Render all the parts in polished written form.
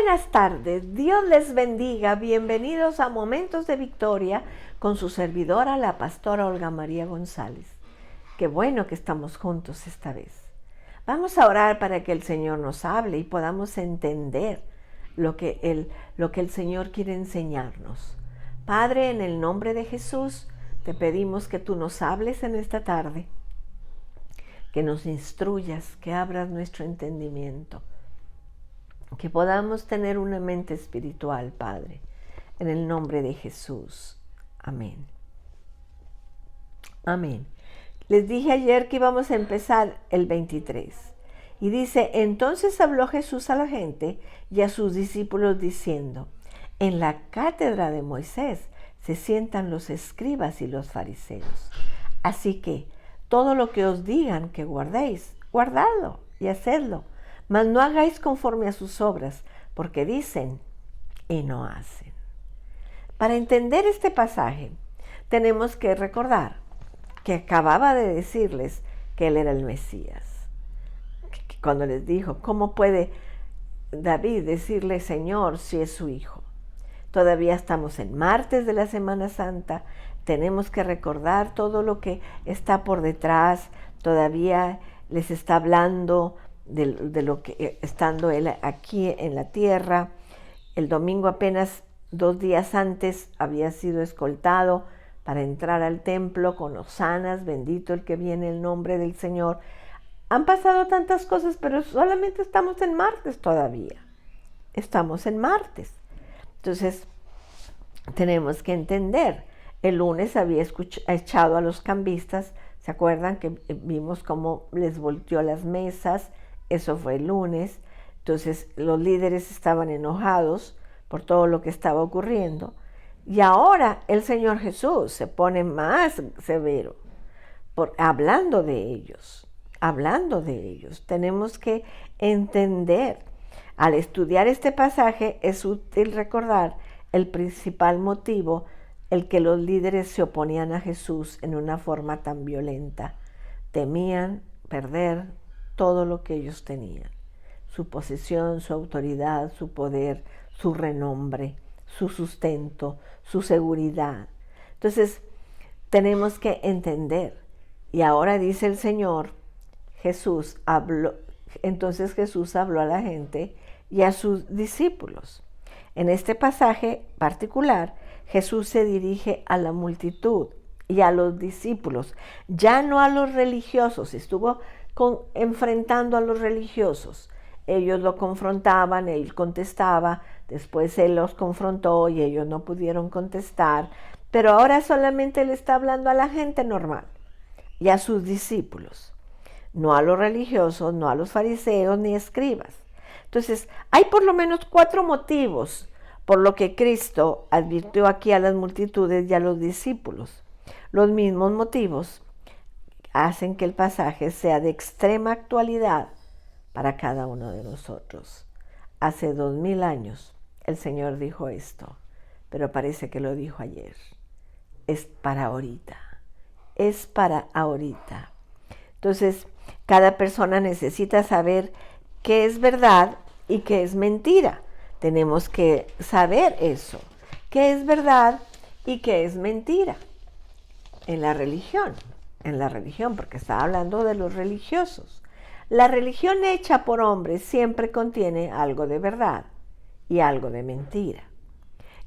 Buenas tardes, Dios les bendiga, bienvenidos a Momentos de Victoria con su servidora, la pastora Olga María González. Qué bueno que estamos juntos esta vez. Vamos a orar para que el Señor nos hable y podamos entender lo que el Señor quiere enseñarnos. Padre, en el nombre de Jesús, te pedimos que tú nos hables en esta tarde, que nos instruyas, que abras nuestro entendimiento, que podamos tener una mente espiritual, Padre, en el nombre de Jesús. Amén. Amén. Les dije ayer que íbamos a empezar el 23. Y dice, entonces habló Jesús a la gente y a sus discípulos diciendo, en la cátedra de Moisés se sientan los escribas y los fariseos. Así que todo lo que os digan que guardéis, guardadlo y hacedlo. Mas no hagáis conforme a sus obras, porque dicen y no hacen. Para entender este pasaje, tenemos que recordar que acababa de decirles que él era el Mesías. Cuando les dijo, ¿cómo puede David decirle Señor si es su hijo? Todavía estamos en martes de la Semana Santa, tenemos que recordar todo lo que está por detrás, todavía les está hablando de lo que estando él aquí en la tierra. El domingo apenas 2 días antes había sido escoltado para entrar al templo con hosanas, bendito el que viene el nombre del Señor. Han pasado tantas cosas, pero solamente estamos en martes todavía. Estamos en martes. Entonces, tenemos que entender. El lunes había echado a los cambistas. ¿Se acuerdan que vimos cómo les volteó las mesas? Eso fue el lunes. Entonces los líderes estaban enojados por todo lo que estaba ocurriendo. Y ahora el Señor Jesús se pone más severo hablando de ellos. Hablando de ellos. Tenemos que entender. Al estudiar este pasaje es útil recordar el principal motivo, el que los líderes se oponían a Jesús en una forma tan violenta. Temían perder todo lo que ellos tenían, su posesión, su autoridad, su poder, su renombre, su sustento, su seguridad. Entonces, tenemos que entender. Y ahora dice el Señor, entonces Jesús habló a la gente y a sus discípulos. En este pasaje particular, Jesús se dirige a la multitud y a los discípulos, ya no a los religiosos. Estuvo enfrentando a los religiosos. Ellos lo confrontaban, él contestaba, después él los confrontó y ellos no pudieron contestar, pero ahora solamente le está hablando a la gente normal y a sus discípulos, no a los religiosos, no a los fariseos ni escribas. Entonces, hay por lo menos 4 motivos por lo que Cristo advirtió aquí a las multitudes y a los discípulos. Los mismos motivos hacen que el pasaje sea de extrema actualidad para cada uno de nosotros. Hace 2000 años el Señor dijo esto, pero parece que lo dijo ayer. Es para ahorita. Es para ahorita. Entonces, cada persona necesita saber qué es verdad y qué es mentira. Tenemos que saber eso, qué es verdad y qué es mentira en la religión, porque está hablando de los religiosos. La religión hecha por hombres siempre contiene algo de verdad y algo de mentira.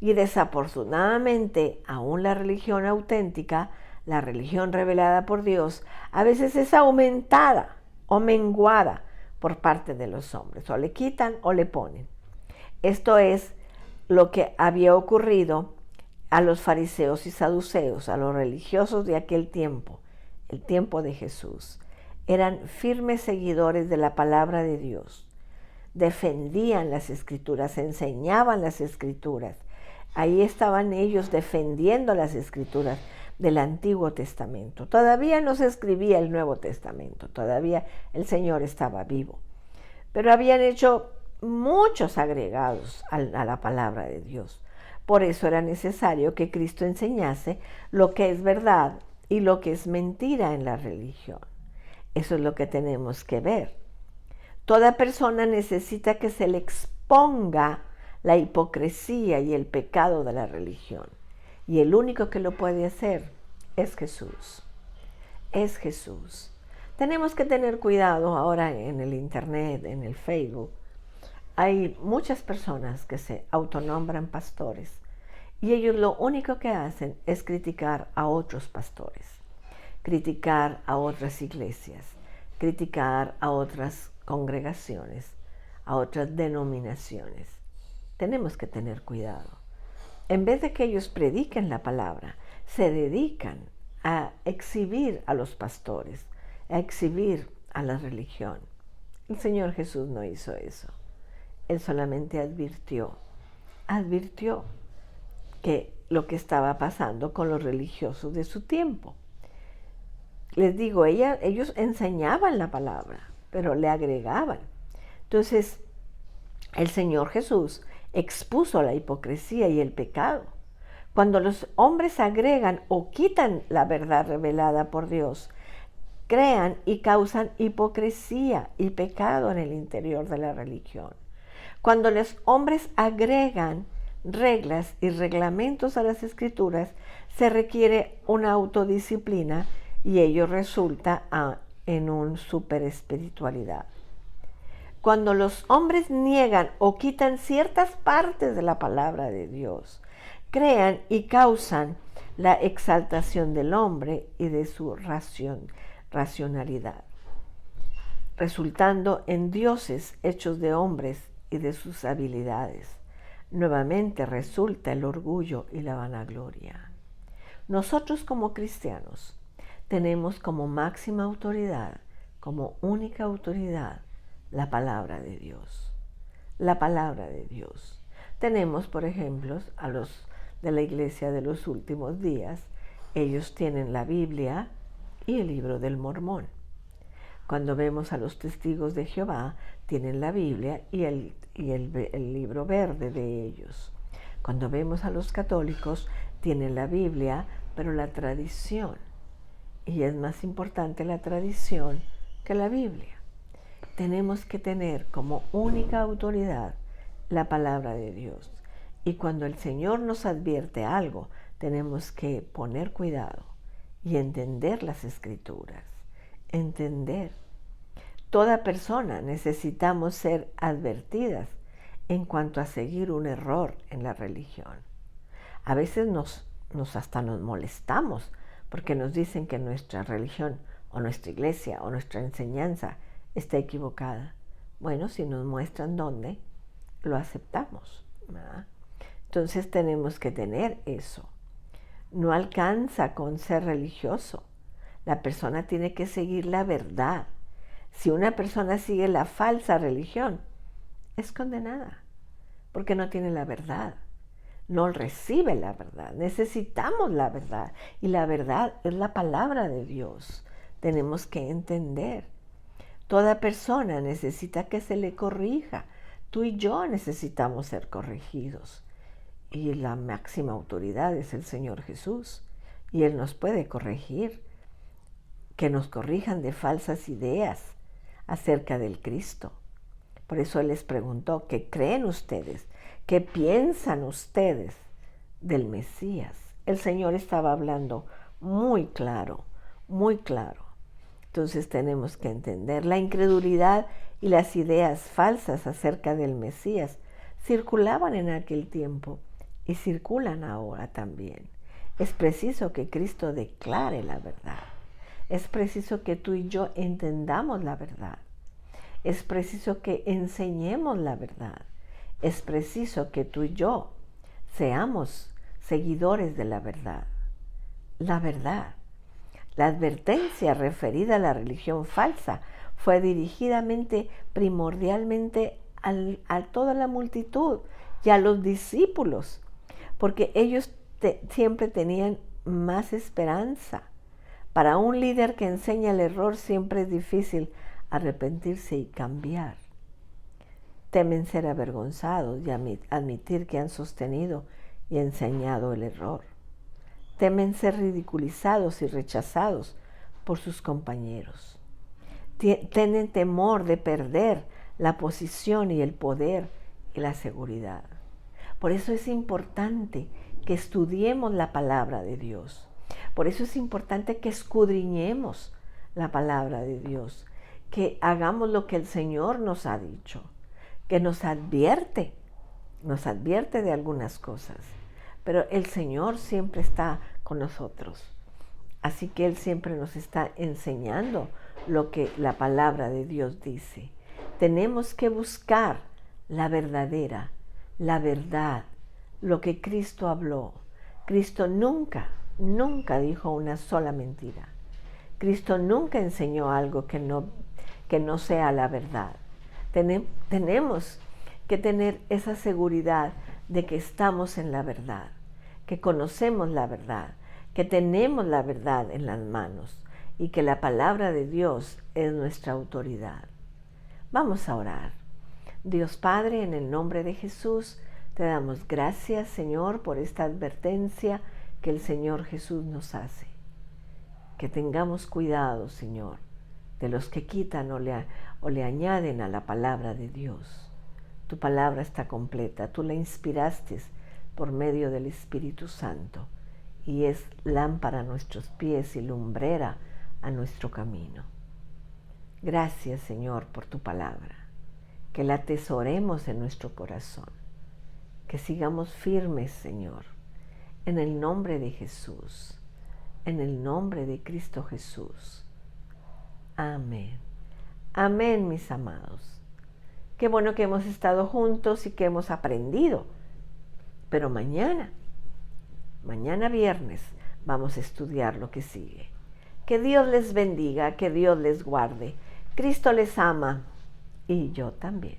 Y desafortunadamente, aún la religión auténtica, la religión revelada por Dios, a veces es aumentada o menguada por parte de los hombres. O le quitan o le ponen. Esto es lo que había ocurrido a los fariseos y saduceos, a los religiosos de aquel tiempo, el tiempo de Jesús. Eran firmes seguidores de la palabra de Dios. Defendían las Escrituras, enseñaban las Escrituras. Ahí estaban ellos defendiendo las Escrituras del Antiguo Testamento. Todavía no se escribía el Nuevo Testamento, todavía el Señor estaba vivo. Pero habían hecho muchos agregados a la palabra de Dios. Por eso era necesario que Cristo enseñase lo que es verdad y lo que es mentira en la religión. Eso es lo que tenemos que ver. Toda persona necesita que se le explique exponga la hipocresía y el pecado de la religión. Y el único que lo puede hacer es Jesús. Es Jesús. Tenemos que tener cuidado ahora en el internet, en el Facebook. Hay muchas personas que se autonombran pastores y ellos lo único que hacen es criticar a otros pastores, criticar a otras iglesias, criticar a otras congregaciones, a otras denominaciones. Tenemos que tener cuidado. En vez de que ellos prediquen la palabra, se dedican a exhibir a los pastores, a exhibir a la religión. El Señor Jesús no hizo eso. Él solamente advirtió que lo que estaba pasando con los religiosos de su tiempo. Les digo, ellos enseñaban la palabra, pero le agregaban. Entonces, el Señor Jesús expuso la hipocresía y el pecado. Cuando los hombres agregan o quitan la verdad revelada por Dios, crean y causan hipocresía y pecado en el interior de la religión. Cuando los hombres agregan reglas y reglamentos a las Escrituras, se requiere una autodisciplina y ello resulta en una superespiritualidad. Cuando los hombres niegan o quitan ciertas partes de la palabra de Dios, crean y causan la exaltación del hombre y de su racionalidad, resultando en dioses hechos de hombres y de sus habilidades. Nuevamente resulta el orgullo y la vanagloria. Nosotros como cristianos tenemos como máxima autoridad, como única autoridad, la palabra de Dios. La palabra de Dios. Tenemos, por ejemplo, a los de la Iglesia de los Últimos Días. Ellos tienen la Biblia y el libro del Mormón. Cuando vemos a los testigos de Jehová, tienen la Biblia y el libro verde de ellos. Cuando vemos a los católicos, tienen la Biblia, pero la tradición. Y es más importante la tradición que la Biblia. Tenemos que tener como única autoridad la palabra de Dios. Y cuando el Señor nos advierte algo, tenemos que poner cuidado y entender las Escrituras. Entender. Toda persona necesitamos ser advertidas en cuanto a seguir un error en la religión. A veces hasta nos molestamos porque nos dicen que nuestra religión o nuestra iglesia o nuestra enseñanza está equivocada. Bueno, si nos muestran dónde, lo aceptamos, ¿verdad? Entonces tenemos que tener eso. No alcanza con ser religioso. La persona tiene que seguir la verdad. Si una persona sigue la falsa religión, es condenada, porque no tiene la verdad, no recibe la verdad. Necesitamos la verdad, y la verdad es la palabra de Dios. Tenemos que entender. Toda persona necesita que se le corrija. Tú y yo necesitamos ser corregidos. Y la máxima autoridad es el Señor Jesús, y Él nos puede corregir. Que nos corrijan de falsas ideas acerca del Cristo. Por eso Él les preguntó, ¿qué creen ustedes? ¿Qué piensan ustedes del Mesías? El Señor estaba hablando muy claro, muy claro. Entonces tenemos que entender la incredulidad y las ideas falsas acerca del Mesías circulaban en aquel tiempo y circulan ahora también. Es preciso que Cristo declare la verdad. Es preciso que tú y yo entendamos la verdad. Es preciso que enseñemos la verdad. Es preciso que tú y yo seamos seguidores de la verdad. La verdad. La advertencia referida a la religión falsa fue dirigidamente, primordialmente a toda la multitud y a los discípulos, porque ellos siempre tenían más esperanza. Para un líder que enseña el error siempre es difícil arrepentirse y cambiar. Temen ser avergonzados y admitir que han sostenido y enseñado el error. Temen ser ridiculizados y rechazados por sus compañeros. Tienen temor de perder la posición y el poder y la seguridad. Por eso es importante que estudiemos la palabra de Dios. Por eso es importante que escudriñemos la palabra de Dios, que hagamos lo que el Señor nos ha dicho, que nos advierte de algunas cosas, pero el Señor siempre está con nosotros. Así que Él siempre nos está enseñando lo que la palabra de Dios dice. Tenemos que buscar la verdad, lo que Cristo habló. Cristo nunca dijo una sola mentira. Cristo nunca enseñó algo que no sea la verdad. Tenemos que tener esa seguridad de que estamos en la verdad, que conocemos la verdad, que tenemos la verdad en las manos y que la palabra de Dios es nuestra autoridad. Vamos a orar. Dios Padre, en el nombre de Jesús, te damos gracias, Señor, por esta advertencia que el Señor Jesús nos hace. Que tengamos cuidado, Señor, de los que quitan o le añaden a la palabra de Dios. Tu palabra está completa, tú la inspiraste por medio del Espíritu Santo y es lámpara a nuestros pies y lumbrera a nuestro camino. Gracias, Señor, por tu palabra, que la atesoremos en nuestro corazón, que sigamos firmes, Señor, en el nombre de Jesús, en el nombre de Cristo Jesús. Amén. Amén, mis amados. Qué bueno que hemos estado juntos y que hemos aprendido. Pero mañana viernes, vamos a estudiar lo que sigue. Que Dios les bendiga, que Dios les guarde. Cristo les ama y yo también.